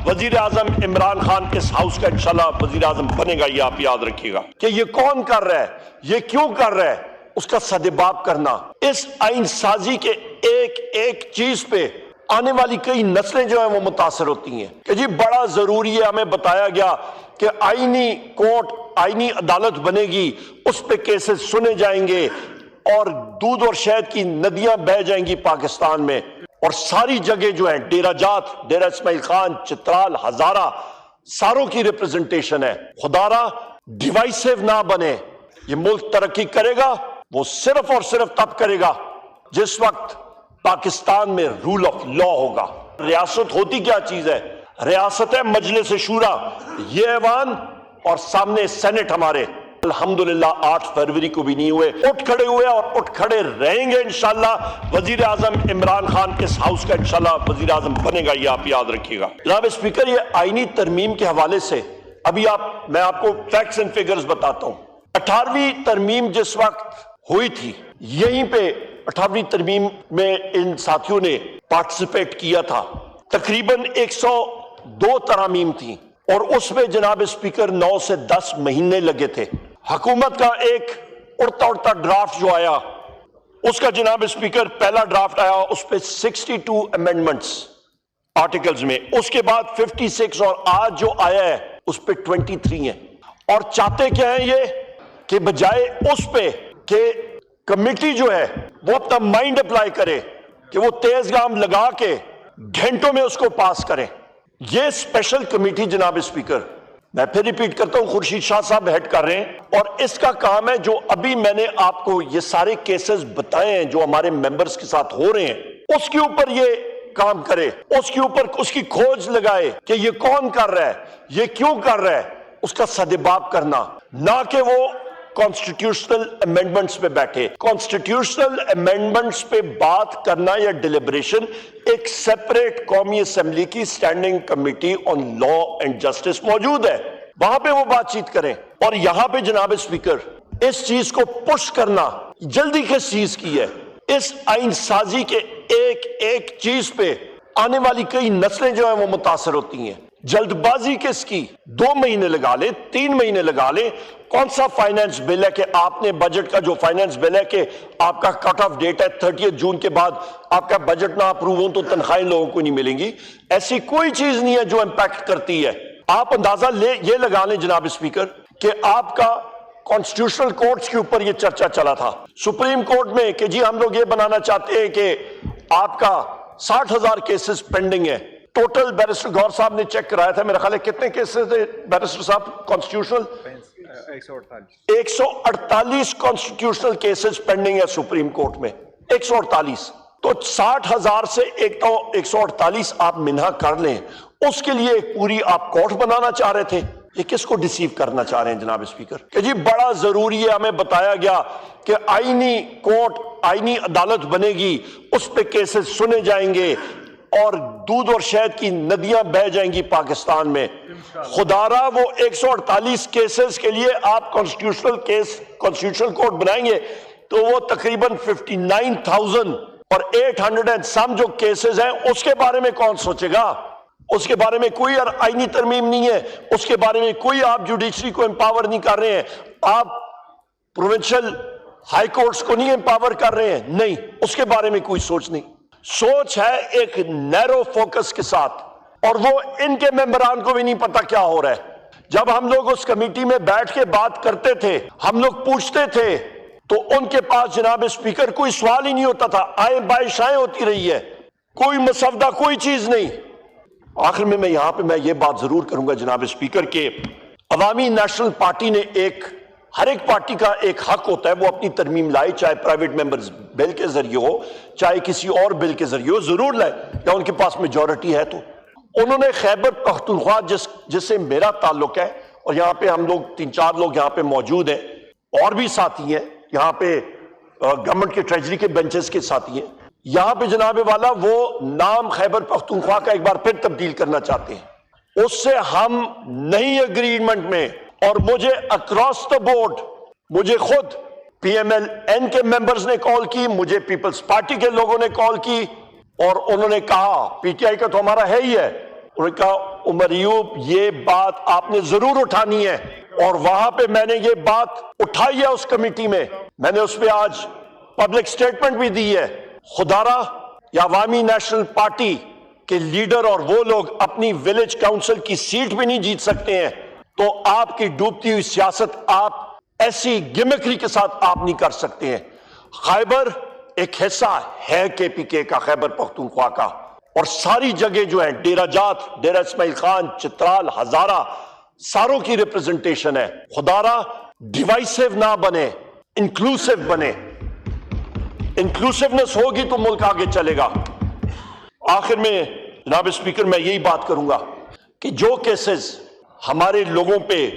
वजीर आजम इमरान खान इस हाउस का इंशाल्लाह वजीर आजम बनेगा, ये आप याद रखिएगा कि ये कौन कर रहा है, ये क्यों कर रहा है, उसका सदेबाब करना। इस आइन साजी के एक एक चीज पे आने वाली कई नस्लें जो हैं वो मुतासर होती हैं कि जी बड़ा जरूरी है, हमें बताया गया कि आईनी कोर्ट, आईनी अदालत बनेगी, उस पे केसेस सुने जाएंगे और दूध और शहद की नदियां बह जाएंगी पाकिस्तान में, और सारी जगह जो है डेरा जात, डेरा इस्माइल खान, चित्राल, हजारा, सारों की रिप्रेजेंटेशन है। खुदारा डिवाइसिव ना बने। ये मुल्क तरक्की करेगा वो सिर्फ और सिर्फ तब करेगा जिस वक्त पाकिस्तान में रूल ऑफ लॉ होगा। रियासत होती क्या चीज है? रियासत है मजलिस शूरा, ये ऐवान और सामने सेनेट हमारे। अल्हम्दुलिल्लाह 8 फरवरी को भी नहीं हुए, उठ खड़े हुए और उठ खड़े रहेंगे इंशाल्लाह। वजीर आजम इमरान खान इस हाउस का इंशाल्लाह वजीर आजम बनेगा, ये आप याद रखिएगा। जनाब स्पीकर, ये आईनी तरमीम के हवाले से अभी मैं आपको फैक्ट्स एंड फिगर्स बताता हूं। 18वीं तरमीम जिस वक्त हुई थी, यहीं पे 18वीं तरमीम में इन साथियों ने पार्टिसिपेट किया था। तकरीबन 102 तरामीम थी और उसमें जनाब स्पीकर 9 से 10 महीने लगे थे। हुकूमत का एक उड़ता उड़ता ड्राफ्ट जो आया, उसका जनाब स्पीकर पहला ड्राफ्ट आया, उस पर 62 अमेंडमेंट्स आर्टिकल्स में, उसके बाद 56 और आज जो आया है उस पर 23 है। और चाहते क्या है ये कि बजाय उस पे कि कमेटी जो है वो अपना माइंड अप्लाई करे कि वो तेज गाम लगा के घंटों में उसको पास करें। ये स्पेशल कमेटी जनाब स्पीकर, मैं फिर रिपीट करता हूं, खुर्शीद शाह साहब हेड कर रहे हैं और इसका काम है जो अभी मैंने आपको ये सारे केसेस बताए हैं जो हमारे मेंबर्स के साथ हो रहे हैं, उसके ऊपर ये काम करे, उसके ऊपर उसकी खोज लगाए कि ये कौन कर रहा है, ये क्यों कर रहा है, उसका सदेबाब करना, ना कि वो कॉन्स्टिट्यूशनल अमेंडमेंट्स पे बैठे। कॉन्स्टिट्यूशनल अमेंडमेंट्स पे बात करना या डिलिब्रेशन एक सेपरेट कौमी असेंबली की standing committee on law and justice मौजूद है, वहां पे वो बातचीत करें। और यहां पे जनाब स्पीकर इस चीज को पुश करना जल्दी किस चीज की है? इस आइन साजी के एक एक चीज पे आने वाली कई नस्लें जो हैं वो मुतासर होती हैं। जल्दबाजी किसकी? 2 महीने लगा ले, 3 महीने लगा ले। कौन सा फाइनेंस बिल है कि आपने बजट का जो फाइनेंस बिल है कि आपका कट ऑफ डेट है 30 जून के बाद आपका बजट ना अप्रूव हो तो तनख्वाहें लोगों को नहीं मिलेंगी। ऐसी कोई चीज नहीं है जो इंपैक्ट करती है। आप अंदाजा ये लगा लें जनाब स्पीकर कि आपका कॉन्स्टिट्यूशनल कोर्ट्स के ऊपर ये चर्चा चला था सुप्रीम कोर्ट में कि जी हम लोग ये बनाना चाहते हैं कि आपका 60,000 केसेस पेंडिंग है। टोटल बैरिस्टर गौर साहब ने चेक कराया था, मेरा ख्याल है कितने केसेस थे बैरिस्टर साहब कॉन्स्टिट्यूशनल? 148 कॉन्स्टिट्यूशनल केसेस पेंडिंग है सुप्रीम कोर्ट में, 148। तो 60,000 से 148 आप मिन्हा कर लें, उसके लिए एक पूरी आप कोर्ट बनाना चाह रहे थे। ये किसको डिसीव करना चाह रहे हैं जनाब स्पीकर कि जी बड़ा जरूरी है, हमें बताया गया कि आईनी कोर्ट, आईनी अदालत बनेगी, उस पे केसेस सुने जाएंगे और दूध और शहद की नदियां बह जाएंगी पाकिस्तान में। खुदारा वो 148 केसेस के लिए आप कॉन्स्टिट्यूशनल कोर्ट बनाएंगे तो वो तकरीबन 59,000 और 800 एंड सम जो केसेस हैं उसके बारे में कौन सोचेगा? उसके बारे में कोई आईनी तरमीम नहीं है, उसके बारे में कोई आप जुडिशरी को एम्पावर नहीं कर रहे हैं, आप प्रोविंशियल हाई कोर्ट्स को नहीं एम्पावर कर रहे हैं, नहीं, उसके बारे में कोई सोच नहीं। सोच है एक नैरो फोकस के साथ, और वो इनके मेंबरान को भी नहीं पता क्या हो रहा है। जब हम लोग उस कमेटी में बैठ के बात करते थे, हम लोग पूछते थे तो उनके पास जनाब स्पीकर कोई सवाल ही नहीं होता था, आए बारिशाएं होती रही है, कोई मसवदा, कोई चीज नहीं। आखिर में मैं ये बात जरूर करूंगा जनाब स्पीकर के अवामी नेशनल पार्टी ने हर एक पार्टी का एक हक होता है वो अपनी तरमीम लाए, चाहे प्राइवेट मेंबर्स बिल के जरिए हो, चाहे किसी और बिल के जरिए हो, जरूर लाए या उनके पास मेजॉरिटी है तो। उन्होंने खैबर पख्तूनख्वा जिससे मेरा ताल्लुक है, और यहाँ पे हम लोग 3-4 लोग यहाँ पे मौजूद हैं, और भी साथी हैं यहाँ पे गवर्नमेंट के ट्रेजरी के बेंचेस के साथी हैं, यहाँ पे जनाब वाला वो नाम खैबर पख्तूनख्वा का एक बार फिर तब्दील करना चाहते हैं, उससे हम नहीं एग्रीमेंट में। और मुझे अक्रॉस द बोर्ड, मुझे खुद PMLN के मेंबर्स ने कॉल की, मुझे पीपल्स पार्टी के लोगों ने कॉल की, और उन्होंने कहा PTI का तो हमारा है ही है, उन्होंने कहा عمر ایوب یہ بات آپ نے ضرور اٹھانی ہے، اور وہاں پہ میں نے یہ بات اٹھائی ہے اس کمیٹی میں، میں نے اس پہ آج پبلک سٹیٹمنٹ بھی دی ہے۔ خدارہ یا عوامی نیشنل پارٹی کے لیڈر اور وہ لوگ اپنی ولیج کاؤنسل کی سیٹ بھی نہیں جیت سکتے ہیں، تو آپ کی ڈوبتی ہوئی سیاست آپ ایسی گمکری کے ساتھ آپ نہیں کر سکتے ہیں۔ خیبر ایک حصہ ہے کے پی کے کا، خیبر پختونخوا کا، اور ساری جگہ جو ہیں ڈیرہ جات، ڈیرہ اسماعیل خان، چترال، ہزارہ، ساروں کی ریپرزنٹیشن ہے۔ خدارہ ڈیوائسو نہ بنے، انکلوسیو بنے۔ انکلوسیونس ہوگی تو ملک آگے چلے گا۔ آخر میں جناب اسپیکر میں یہی بات کروں گا کہ جو کیسز ہمارے لوگوں پہ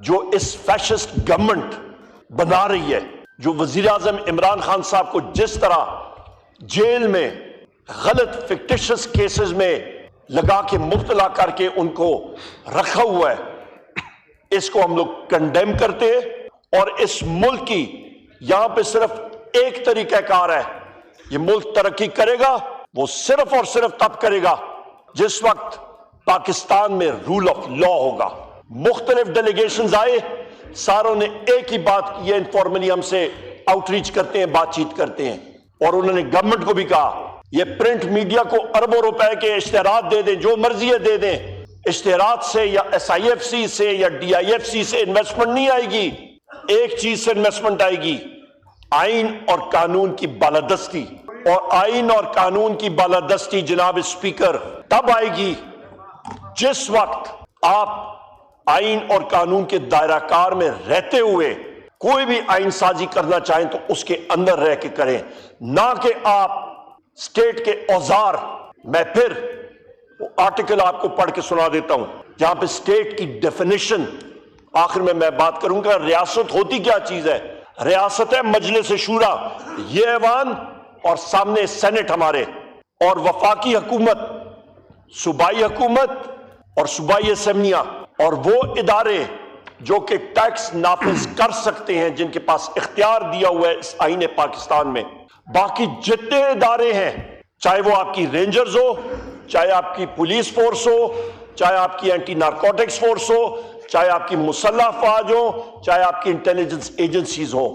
جو اس فیشسٹ گورنمنٹ بنا رہی ہے، جو وزیر اعظم عمران خان صاحب کو جس طرح جیل میں غلط فکٹیشس کیسز میں لگا کے مبتلا کر کے ان کو رکھا ہوا ہے، اس کو ہم لوگ کنڈیم کرتے ہیں، اور اس ملک کی یہاں پہ صرف ایک طریقہ کار ہے، یہ ملک ترقی کرے گا وہ صرف اور صرف تب کرے گا جس وقت پاکستان میں رول آف لا ہوگا۔ مختلف ڈیلیگیشنز آئے، ساروں نے ایک ہی بات کی ہے، انفارملی ہم سے آؤٹ ریچ کرتے ہیں، بات چیت کرتے ہیں، اور انہوں نے گورنمنٹ کو بھی کہا یہ پرنٹ میڈیا کو اربوں روپے کے اشتہارات دے دیں، جو مرضی ہے دے دیں، اشتہارات سے یا ایس آئی ایف سی سے یا ڈی آئی ایف سی سے انویسٹمنٹ نہیں آئے گی، ایک چیز سے انویسٹمنٹ آئے گی، آئین اور قانون کی بالادستی۔ اور آئین اور قانون کی بالادستی جناب اسپیکر تب آئے گی جس وقت آپ آئین اور قانون کے دائرہ کار میں رہتے ہوئے کوئی بھی آئین سازی کرنا چاہیں تو اس کے اندر رہ کے کریں، نہ کہ آپ اسٹیٹ کے اوزار۔ میں پھر وہ آرٹیکل آپ کو پڑھ کے سنا دیتا ہوں جہاں پہ اسٹیٹ کی ڈیفینیشن، آخر میں بات کروں گا ریاست ہوتی کیا چیز ہے۔ ریاست ہے مجلس شورا، یہ ایوان، اور سامنے سینٹ ہمارے، اور وفاقی حکومت، صوبائی حکومت اور صوبائی اسمبلیاں، اور وہ ادارے جو کہ ٹیکس نافذ کر سکتے ہیں، جن کے پاس اختیار دیا ہوا ہے اس آئین پاکستان میں۔ باقی جتنے ادارے ہیں، چاہے وہ آپ کی رینجرز ہو، چاہے آپ کی پولیس فورس ہو، چاہے آپ کی اینٹی نارکوٹکس فورس ہو، چاہے آپ کی مسلح افواج ہو، چاہے آپ کی انٹیلیجنس ایجنسیز ہوں،